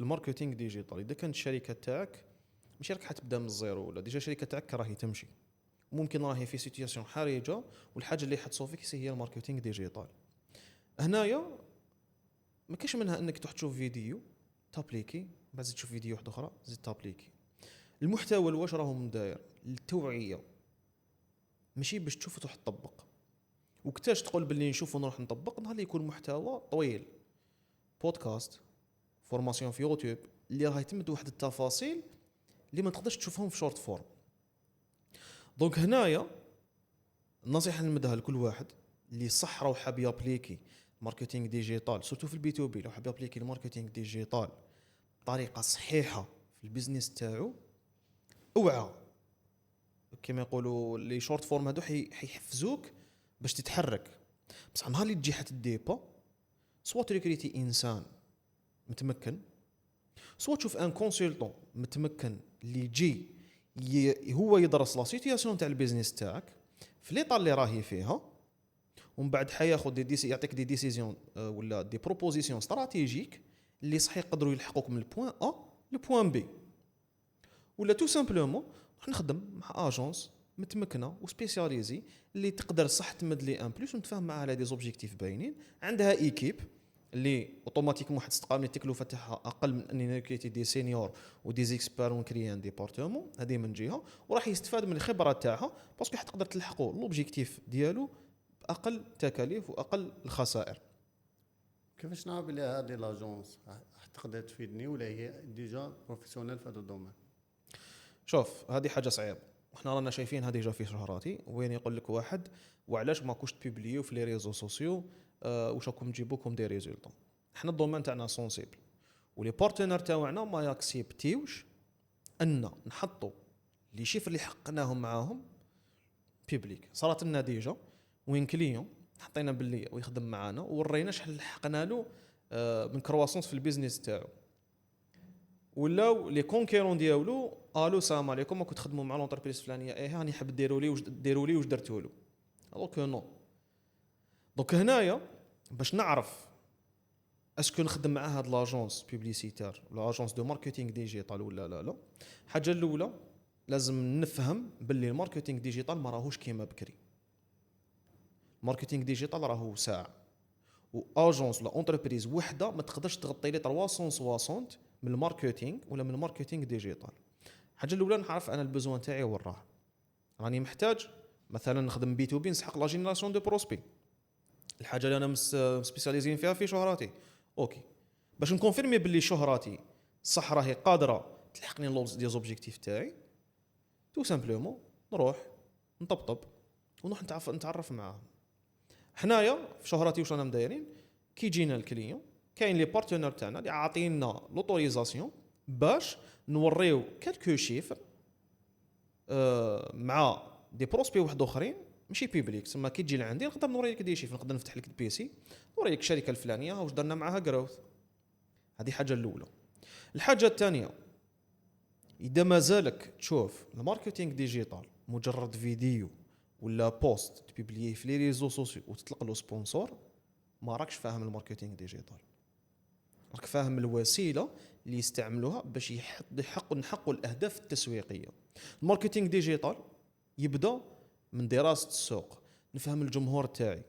في الماركتينغ ديجيتال اذا كانت الشركه تاعك ماشي راك حتبدا من الزيرو، ولا ديجا الشركه تاعك راهي تمشي، ممكن راهي في سيتوياسيون حرجه، والحاجه اللي حتصوفيك هي الماركتينغ ديجيتال. هنايا ما كاش منها انك تروح تشوف فيديو تابليكي، بعد تشوف فيديو واحد اخرى زيد تابليكي. المحتوى واش راهم داير التوعيه، ماشي باش تشوف تروح تطبق. وكتاش تقول باللي نشوف ونروح نطبق، نهار اللي يكون محتوى طويل، بودكاست، فورماسيون في يوتيوب اللي راهي تمد واحد التفاصيل اللي ما تقدرش تشوفهم في شورت فورم. دونك هنايا النصيحه اللي نمدها لكل واحد اللي صح راه حاب يابليكي ماركتينغ ديجيتال، سورتو في البي تو بي، لو حاب يابليكي الماركتينغ ديجيتال بطريقه صحيحه في البيزنس تاعو، اوعى كما يقولوا لي شورت فورم هادو حيحفزوك باش تتحرك. بصح نهار اللي تجي حتديبا، سوا تريكريتي انسان متمكن، سوا تشوف ان كونسلتون متمكن اللي يجي هو يدرس لا سيتوياسيون تاع البيزنس تاعك في ليطا اللي راهي فيها، ومن بعد حياخذ يعطيك دي ديسيزيون ولا دي بروبوزيسيون استراتيجيك اللي صحيح يقدروا يلحقوك من البوين ا للبوين بي. ولا تو سامبلومون نخدم مع اجونس متمكنه وسبيسياليزي اللي تقدر صح تمد لي ان بلس ونتفاهم معها على دي زوبجيكتيف باينين، عندها ايكيب اللي اوتوماتيكمون واحد تستقام التكلفه تاعها اقل من اني نركيتي دي سينيور ودي زيكسبير ونكري ان ديبارتمون، هذه من جهه، وراح يستفاد من الخبره تاعها باسكو حتقدر تلحقوا لوبجيكتيف ديالو باقل تكاليف واقل الخسائر. كيفاش نعرف بلي هذه لاجونس تقدر تفيدني ولا هي ديجا بروفيسيونيل في هذا الدومين؟ شوف هذه حاجه صعيبه، وحنا رانا شايفين هذه جا في شهراتي وين يقول لك واحد وعلاش ما كوش تبيبليو في لي ريزو سوسيو واش راكم تجيبوكم دي ريزولطون. حنا الدومين تاعنا سونسيبل، ولي بارتنر تاعنا ما ياكسيبتيوش ان نحطوا لي شيفر اللي حقناهم معاهم بيبليك. صارت لنا ديجا وين كليون حطينا باللي ويخدم معانا وورينا شحال لحقنا له من كرواسونس في البيزنس تاعو، ولاو لي كونكيرون ديالو قالوا السلام عليكم راكم تخدموا مع لونتربريز الفلانيه، ايه راني حاب ديروا لي واش درتوا له، دونك نو. دونك هنايا باش نعرف اسكو نخدم مع هاد لاجونس بوبليسيتير ولا اجونس دو ماركتينغ ديجيتال ولا لا. الحاجه الاولى لازم نفهم باللي الماركتينغ ديجيتال ما راهوش كيما بكري. الماركتينغ ديجيتال راهو ساعه، واجونس ولا اونتربريز وحده ما تقدرش تغطي لي 360 من الماركتينغ ولا من الماركتينغ ديجيتال. الحاجه الاولى نعرف انا البزوان تاعي وين راه، راني محتاج مثلا نخدم بي تو بي نسحق لا جينيراسيون دو بروسبي، الحاجه اللي انا سبيسياليزين فيها في شهراتي، اوكي باش نكونفيرمي باللي شهراتي صح راهي قادره تلحقني دي زوبجيكتيف تاعي، تو سامبلومون نروح نطبطب ونروح نتعرف معاهم. حنايا في شهراتي واش رانا مدايرين، كي جينا الكليون كاين لي بارتنر تاعنا اللي عاطينا لوتوريزاسيون باش نوريو كالكو شيفر مع دي بروسبي واحد اخرين ماشي بيبليك. تما كي تجي لعندي نقدر نوريك دي شيفر، نقدر نفتح لك البيسي نوريك الشركه الفلانيه واش درنا معاها جروث. هذه حاجه الاولى. الحاجه الثانيه، اذا مازالك تشوف الماركتينغ ديجيتال مجرد فيديو ولا بوست تبيبليه في لي ريزو سوسيو وتطلق له سبونسور، ما راكش فاهم الماركتينغ ديجيتال، راك فاهم الوسيله اللي يستعملوها باش نحققوا الاهداف التسويقيه. الماركتينغ ديجيتال يبدا من دراسه السوق، نفهم الجمهور تاعي.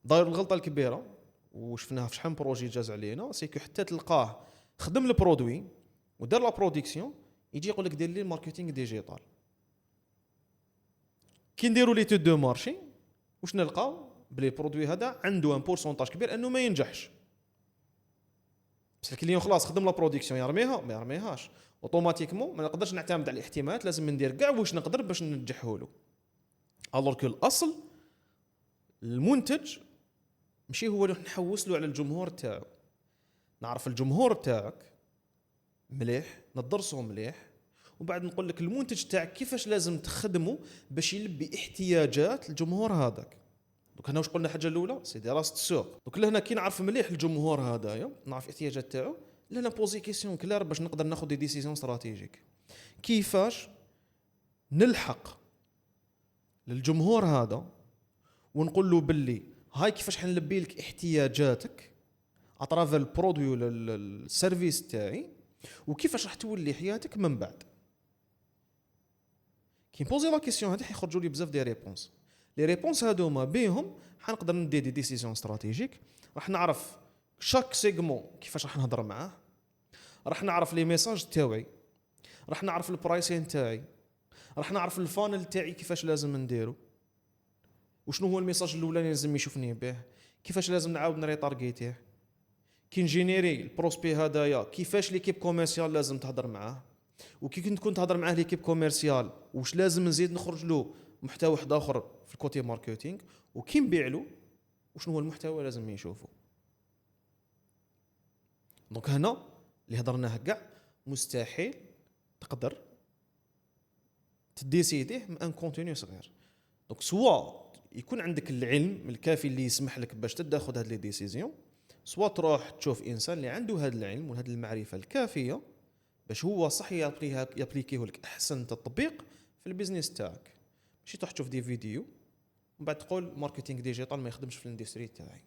داير الغلطه الكبيره وشفناها في شحال من بروجي جاز علينا، سيكو حتى تلقاه خدم البرودوي ودار لا برودكسيون يجي يقول لك دير لي الماركتينغ ديجيتال. كي نديروا لي تود دو مارشي واش نلقاو بلي برودوي هذا عنده ان بورسونتاج كبير انه ما ينجحش، بس الكليون خلاص خدم لا برودكسيون يرميها ما يرميهاش اوتوماتيكمون. ما نقدرش نعتمد على الاحتمالات، لازم ندير كاع واش نقدر باش ننجحه له. الوغ كو الاصل المنتج ماشي هو اللي نحوس له على الجمهور تاعو. نعرف الجمهور تاعك مليح، ندرسه مليح، وبعد نقول لك المنتج تاعك كيفاش لازم تخدمه باش يلبي احتياجات الجمهور هذاك. دوك هنا واش قلنا الحاجه الاولى سي دراسه السوق. دوك لهنا كي نعرف مليح الجمهور هذايا نعرف احتياجات تاعو، لهنا بوزي كيسيون كلار باش نقدر ناخذ دي ديسيزيون استراتيجيك كيفاش نلحق للجمهور هذا ونقول له باللي هاي كيفاش حنلبي لك احتياجاتك اترافير البرودوي ولا السيرفيس تاعي، وكيفاش راح تولي حياتك من بعد. كي نبوزي لا كيسيون هذه حيخرجوا لي بزاف دي ريبونس. لي ريبونس هادوما بيهم حنقدر ندي دي ديسيزيون استراتيجيك. راح نعرف شاك سيغمون كيفاش راح نهضر معاه، راح نعرف لي ميساج تاعي، راح نعرف البرايسين تاعي، راح نعرف الفانل تاعي كيفاش لازم نديرو، وشنو هو الميساج الاولاني لازم يشوفني به، كيفاش لازم نعاود نريطارغيتيه، كي نجينيري البروسبي هدايا كيفاش ليكيب كوميرسيال لازم تهضر معاه، وكي كنت تهضر معاه ليكيب كوميرسيال واش لازم نزيد نخرج له محتوى واحد اخر في الكوتي ماركتينغ، وكي نبيع له وشنو هو المحتوى لازم يشوفه. دونك هنا اللي هضرناه كاع مستحيل تقدر تديسيديه من ان كونتينيو صغير. دونك سوا يكون عندك العلم الكافي اللي يسمح لك باش تاخذ هاد لي ديسيزيون، سوا تروح تشوف انسان اللي عنده هاد العلم وهاد المعرفه الكافيه باش هو صح يابليكيه لك احسن تطبيق في البيزنس تاعك. ماشي تروح تشوف دي فيديو ومن بعد تقول ماركتينغ ديجيتال ما يخدمش في الاندستري تاعي.